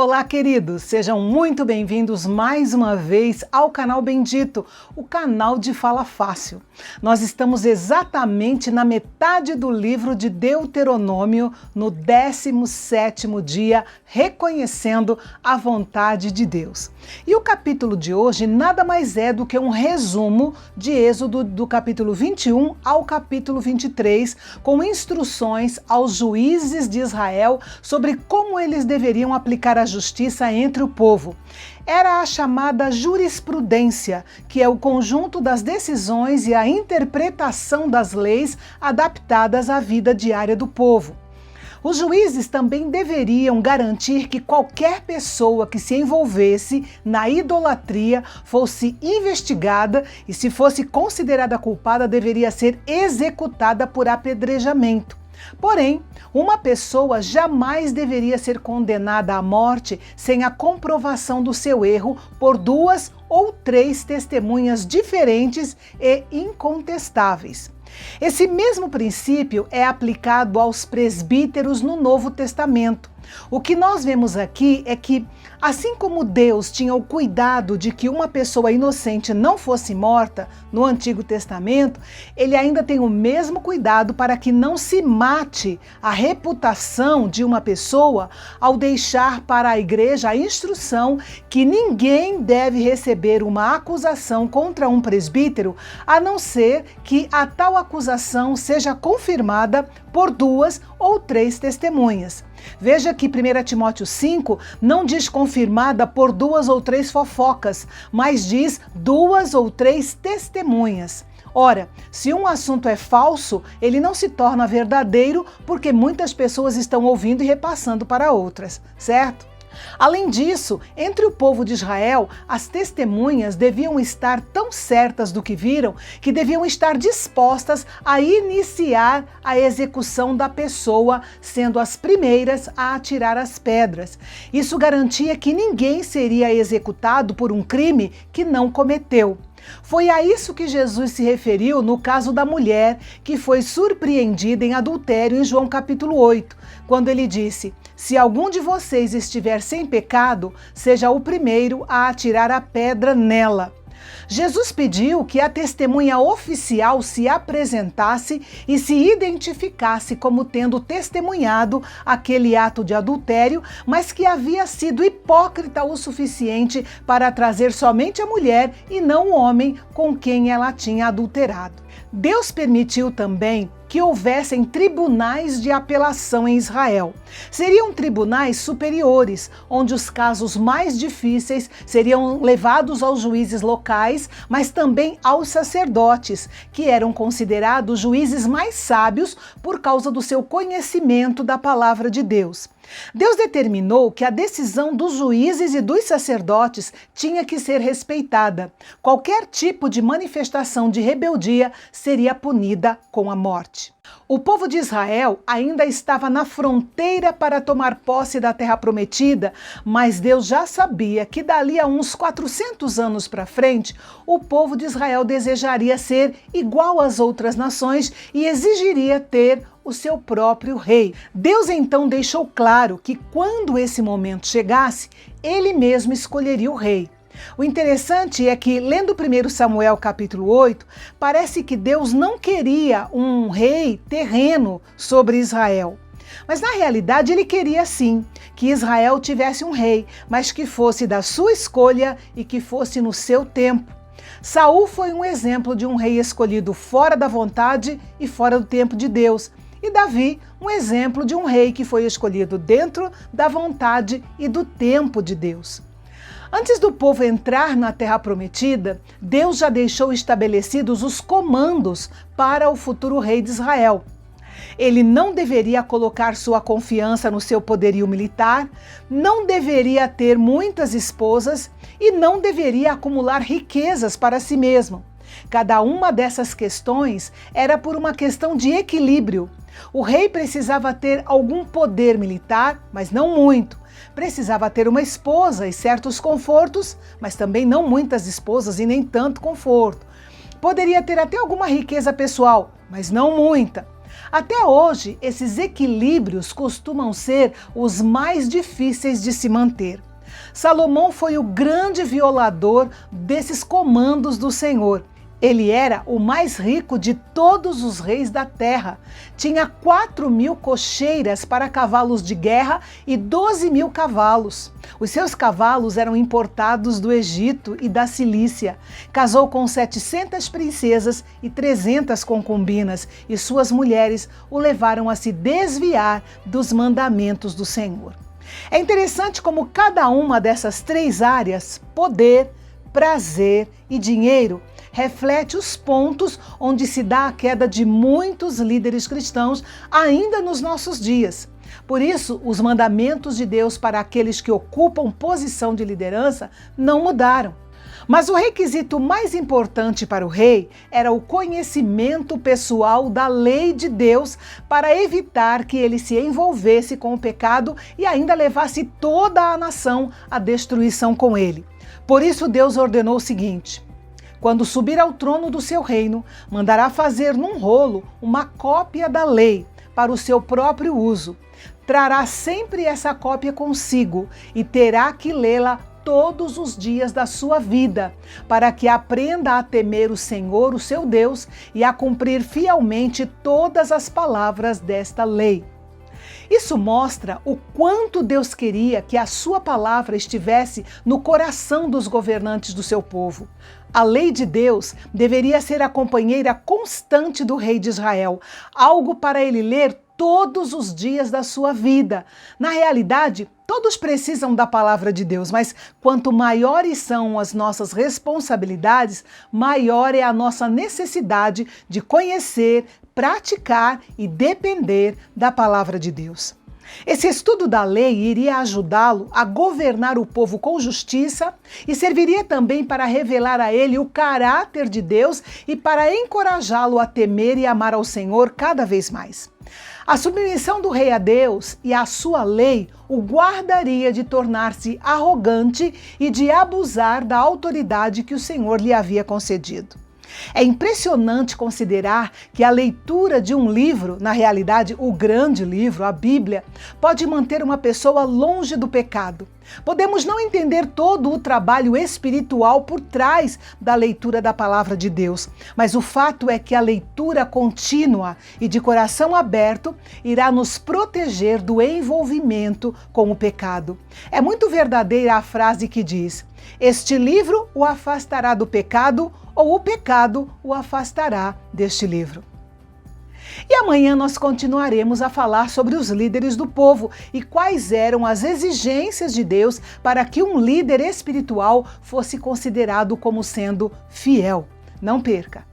Olá, queridos! Sejam muito bem-vindos mais uma vez ao canal Bendito, o canal de Fala Fácil. Nós estamos exatamente na metade do livro de Deuteronômio, no 17º dia, reconhecendo a vontade de Deus. E o capítulo de hoje nada mais é do que um resumo de Êxodo do capítulo 21 ao capítulo 23, com instruções aos juízes de Israel sobre como eles deveriam aplicar a justiça entre o povo. Era a chamada jurisprudência, que é o conjunto das decisões e a interpretação das leis adaptadas à vida diária do povo. Os juízes também deveriam garantir que qualquer pessoa que se envolvesse na idolatria fosse investigada e, se fosse considerada culpada, deveria ser executada por apedrejamento. Porém, uma pessoa jamais deveria ser condenada à morte sem a comprovação do seu erro por 2 ou 3 testemunhas diferentes e incontestáveis. Esse mesmo princípio é aplicado aos presbíteros no Novo Testamento. O que nós vemos aqui é que, assim como Deus tinha o cuidado de que uma pessoa inocente não fosse morta no Antigo Testamento, ele ainda tem o mesmo cuidado para que não se mate a reputação de uma pessoa ao deixar para a igreja a instrução que ninguém deve receber uma acusação contra um presbítero, a não ser que a tal acusação seja confirmada por 2 ou 3 testemunhas. Veja que 1 Timóteo 5 não diz confirmada por 2 ou 3 fofocas, mas diz 2 ou 3 testemunhas. Ora, se um assunto é falso, ele não se torna verdadeiro porque muitas pessoas estão ouvindo e repassando para outras, certo? Além disso, entre o povo de Israel, as testemunhas deviam estar tão certas do que viram que deviam estar dispostas a iniciar a execução da pessoa, sendo as primeiras a atirar as pedras. Isso garantia que ninguém seria executado por um crime que não cometeu. Foi a isso que Jesus se referiu no caso da mulher que foi surpreendida em adultério em João capítulo 8, quando ele disse: "Se algum de vocês estiver sem pecado, seja o primeiro a atirar a pedra nela." Jesus pediu que a testemunha oficial se apresentasse e se identificasse como tendo testemunhado aquele ato de adultério, mas que havia sido hipócrita o suficiente para trazer somente a mulher e não o homem com quem ela tinha adulterado. Deus permitiu também que houvessem tribunais de apelação em Israel. Seriam tribunais superiores, onde os casos mais difíceis seriam levados aos juízes locais, mas também aos sacerdotes, que eram considerados juízes mais sábios por causa do seu conhecimento da palavra de Deus. Deus determinou que a decisão dos juízes e dos sacerdotes tinha que ser respeitada. Qualquer tipo de manifestação de rebeldia seria punida com a morte. O povo de Israel ainda estava na fronteira para tomar posse da terra prometida, mas Deus já sabia que dali a uns 400 anos para frente, o povo de Israel desejaria ser igual às outras nações e exigiria ter o seu próprio rei. Deus então deixou claro que quando esse momento chegasse, ele mesmo escolheria o rei. O interessante é que, lendo 1 Samuel capítulo 8, parece que Deus não queria um rei terreno sobre Israel. Mas na realidade ele queria sim que Israel tivesse um rei, mas que fosse da sua escolha e que fosse no seu tempo. Saul foi um exemplo de um rei escolhido fora da vontade e fora do tempo de Deus. E Davi, um exemplo de um rei que foi escolhido dentro da vontade e do tempo de Deus. Antes do povo entrar na Terra Prometida, Deus já deixou estabelecidos os comandos para o futuro rei de Israel. Ele não deveria colocar sua confiança no seu poderio militar, não deveria ter muitas esposas e não deveria acumular riquezas para si mesmo. Cada uma dessas questões era por uma questão de equilíbrio. O rei precisava ter algum poder militar, mas não muito. Precisava ter uma esposa e certos confortos, mas também não muitas esposas e nem tanto conforto. Poderia ter até alguma riqueza pessoal, mas não muita. Até hoje, esses equilíbrios costumam ser os mais difíceis de se manter. Salomão foi o grande violador desses comandos do Senhor. Ele era o mais rico de todos os reis da terra. Tinha 4.000 cocheiras para cavalos de guerra e 12.000 cavalos. Os seus cavalos eram importados do Egito e da Cilícia. Casou com 700 princesas e 300 concubinas, e suas mulheres o levaram a se desviar dos mandamentos do Senhor. É interessante como cada uma dessas três áreas, poder, prazer e dinheiro, reflete os pontos onde se dá a queda de muitos líderes cristãos ainda nos nossos dias. Por isso, os mandamentos de Deus para aqueles que ocupam posição de liderança não mudaram. Mas o requisito mais importante para o rei era o conhecimento pessoal da lei de Deus para evitar que ele se envolvesse com o pecado e ainda levasse toda a nação à destruição com ele. Por isso Deus ordenou o seguinte: quando subir ao trono do seu reino, mandará fazer num rolo uma cópia da lei para o seu próprio uso. Trará sempre essa cópia consigo e terá que lê-la todos os dias da sua vida, para que aprenda a temer o Senhor, o seu Deus, e a cumprir fielmente todas as palavras desta lei. Isso mostra o quanto Deus queria que a sua palavra estivesse no coração dos governantes do seu povo. A lei de Deus deveria ser a companheira constante do rei de Israel, algo para ele ler todos os dias da sua vida. Na realidade, todos precisam da palavra de Deus, mas quanto maiores são as nossas responsabilidades, maior é a nossa necessidade de conhecer, praticar e depender da palavra de Deus. Esse estudo da lei iria ajudá-lo a governar o povo com justiça e serviria também para revelar a ele o caráter de Deus e para encorajá-lo a temer e amar ao Senhor cada vez mais. A submissão do rei a Deus e à sua lei o guardaria de tornar-se arrogante e de abusar da autoridade que o Senhor lhe havia concedido. É impressionante considerar que a leitura de um livro, na realidade o grande livro, a Bíblia, pode manter uma pessoa longe do pecado. Podemos não entender todo o trabalho espiritual por trás da leitura da palavra de Deus, mas o fato é que a leitura contínua e de coração aberto irá nos proteger do envolvimento com o pecado. É muito verdadeira a frase que diz: este livro o afastará do pecado, ou o pecado o afastará deste livro. E amanhã nós continuaremos a falar sobre os líderes do povo e quais eram as exigências de Deus para que um líder espiritual fosse considerado como sendo fiel. Não perca!